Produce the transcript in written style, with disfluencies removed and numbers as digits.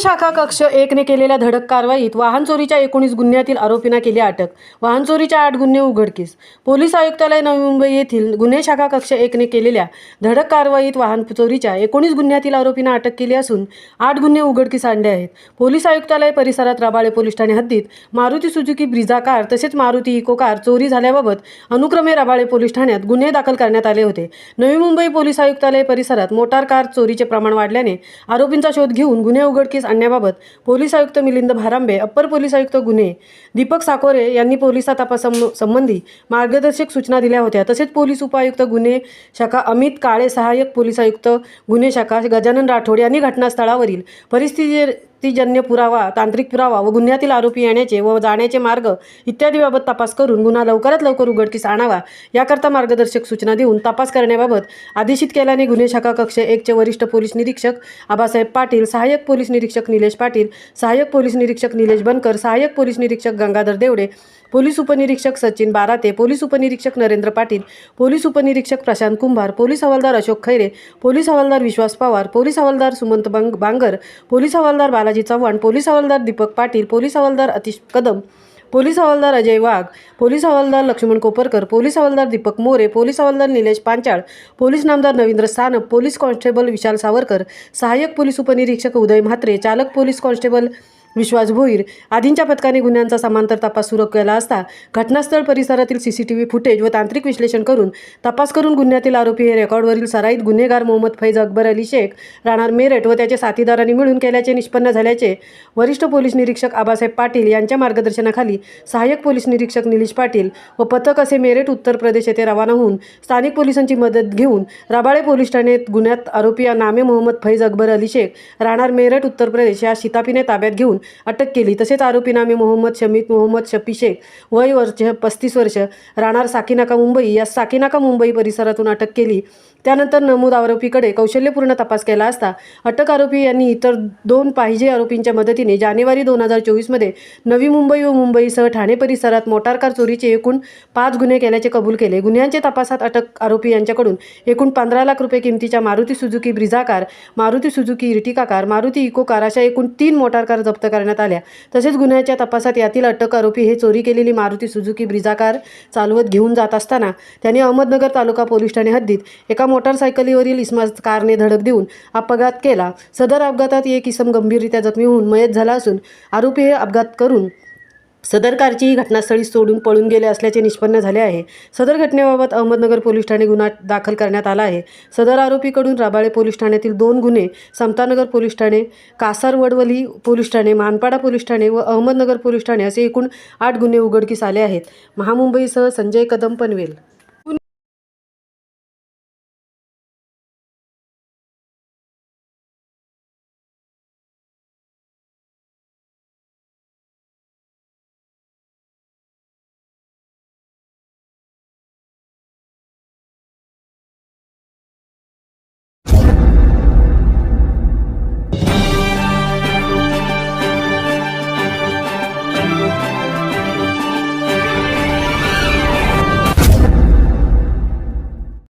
शाखा कक्ष 1 ने केलेल्या धडक कारवाईत वाहन चोरीच्या 19 गुन्ह्यातील आरोपींना केली अटक। वाहन चोरीच्या 8 गुन्हे उघडकीस। पोलीस आयुक्तालय नवी मुंबई येथील गुन्हे शाखा कक्ष 1 ने केलेल्या धडक कारवाईत वाहन चोरीच्या 19 गुन्ह्यातील आरोपींना अटक केली असून 8 गुन्हे उघडकीस आणले आहेत। पोलीस आयुक्तालय परिसरात रबाळे पोलीस ठाणे हद्दीत मारुती सुझुकी ब्रिझा कार तसेच मारुती इको कार चोरी झाल्याबाबत अनुक्रमे रबाळे पोलीस ठाण्यात गुन्हे दाखल करण्यात आले होते। नवी मुंबई पोलीस आयुक्तालय परिसरात मोटार कार चोरीचे प्रमाण वाढल्याने आरोपींचा शोध घेऊन गुन्हे उघडकीस आणण्याबाबत पोलीस आयुक्त मिलिंद भारांबे, अप्पर पोलीस आयुक्त गुन्हे दीपक साकोरे यांनी पोलिसा तपासासंबंधी मार्गदर्शक सूचना दिल्या होत्या। तसेच पोलीस उपायुक्त गुन्हे शाखा अमित काळे, सहाय्यक पोलीस आयुक्त गुन्हे शाखा गजानन राठोड यांनी घटनास्थळावरील परिस्थितीजन्य पुरावा, तांत्रिक पुरावा व गुन्ह्यातील आरोपी येण्याचे व जाण्याचे मार्ग इत्यादीबाबत तपास करून गुन्हा लवकरात लवकर उघडकीस आणावा याकरता मार्गदर्शक सूचना देऊन तपास करण्याबाबत आदेशित केल्याने गुन्हे शाखा कक्ष 1 चे वरिष्ठ पोलीस निरीक्षक आबासाहेब पाटील, सहाय्यक पोलीस निरीक्षक निलेश पाटील, सहाय्यक पोलीस निरीक्षक निलेश बनकर, सहाय्यक पोलीस निरीक्षक गंगाधर देवडे, पोलीस उपनिरीक्षक सचिन बाराते, पोलीस उपनिरीक्षक नरेंद्र पाटील, पोलीस उपनिरीक्षक प्रशांत कुंभार, पोलीस हवालदार अशोक खैरे, पोलीस हवालदार विश्वास पवार, पोलीस हवालदार सुमंत बांगर, पोलीस हवालदार बालाजी चव्हाण, पोलीस हवालदार दीपक पाटील, पोलीस हवालदार अतिश कदम, पोलीस हवालदार अजय वाघ, पोलीस हवालदार लक्ष्मण कोपरकर, पोलीस हवालदार दीपक मोरे, पोलीस हवालदार निलेश पांचाळ, पोलीस नामदार नवींद्र सानप, पोलीस कॉन्स्टेबल विशाल सावरकर, सहाय्यक पोलीस उपनिरीक्षक उदय म्हात्रे, चालक पोलीस कॉन्स्टेबल विश्वास भोईर आदींच्या पथकाने गुन्ह्यांचा समांतर तपास सुरू केला असता घटनास्थळ परिसरातील CCTV फुटेज व तांत्रिक विश्लेषण करून तपास करून गुन्ह्यातील आरोपी हे रेकॉर्डवरील सराईत गुन्हेगार मोहम्मद फैज अकबर अली शेख राहणार मेरठ व त्याचे साथीदारांनी मिळून केल्याचे निष्पन्न झाल्याचे वरिष्ठ पोलीस निरीक्षक आबासाहेब पाटील यांच्या मार्गदर्शनाखाली सहाय्यक पोलीस निरीक्षक निलेश पाटील व पथक असे मेरठ उत्तर प्रदेश येथे रवाना होऊन स्थानिक पोलिसांची मदत घेऊन रबाळे पोलीस ठाण्यात गुन्ह्यात आरोपी नामे मोहम्मद फैज अकबर अली शेख राहणार मेरठ उत्तर प्रदेश या शितापीने ताब्यात घेऊन अटक केली। तसेच आरोपी नामे मोहम्मद शमीत मोहम्मद शफी शेख वय वर्ष 35 वर्ष राहणार साकीनाका मुंबई या साकीनाका मुंबई परिसरातून अटक केली। त्यानंतर नमूद आरोपीकडे कौशल्यपूर्ण तपास केला असता अटक आरोपी यांनी इतर 2 पाहिजे आरोपींच्या मदतीने जानेवारी 2024 मध्ये नवी मुंबई व मुंबईसह ठाणे परिसरात मोटार कार चोरीचे एकूण 5 गुन्हे केल्याचे कबूल केले। गुन्ह्यांच्या तपासात अटक आरोपी यांच्याकडून एकूण 15 लाख रुपये किमतीच्या Maruti Suzuki Brezza car, Maruti Suzuki Ertiga car, Maruti Eeco car अशा एकूण 3 मोटार कार जप्त करण्यात आल्या। तसेच गुन्ह्याच्या तपासात यातील अटक आरोपी हे चोरी केलेली मारुती सुझुकी ब्रिझा कार चालवत घेऊन जात असताना त्यांनी अहमदनगर तालुका पोलीस ठाणे हद्दीत एका मोटारसायकलीवरील इसमास कारने धडक देऊन अपघात केला। सदर अपघातात एक इसम गंभीररित्या जखमी होऊन मयत झाला असून आरोपी हे अपघात करून सदर कारची घटनास्थळी सोडून पळून गेले असल्याचे निष्पन्न झाले आहे। सदर घटनेबाबत अहमदनगर पोलीस ठाणे गुन्हा दाखल करण्यात आला आहे। सदर आरोपीकडून रबाळे पोलीस ठाण्यातील 2 गुन्हे, Samta Nagar police Thane, Kasarvadavali police Thane, Manpada police Thane व अहमदनगर पोलीस ठाणे असे एकूण 8 गुन्हे उघडकीस आले आहेत। महामुंबईसह संजय कदम, पनवेल।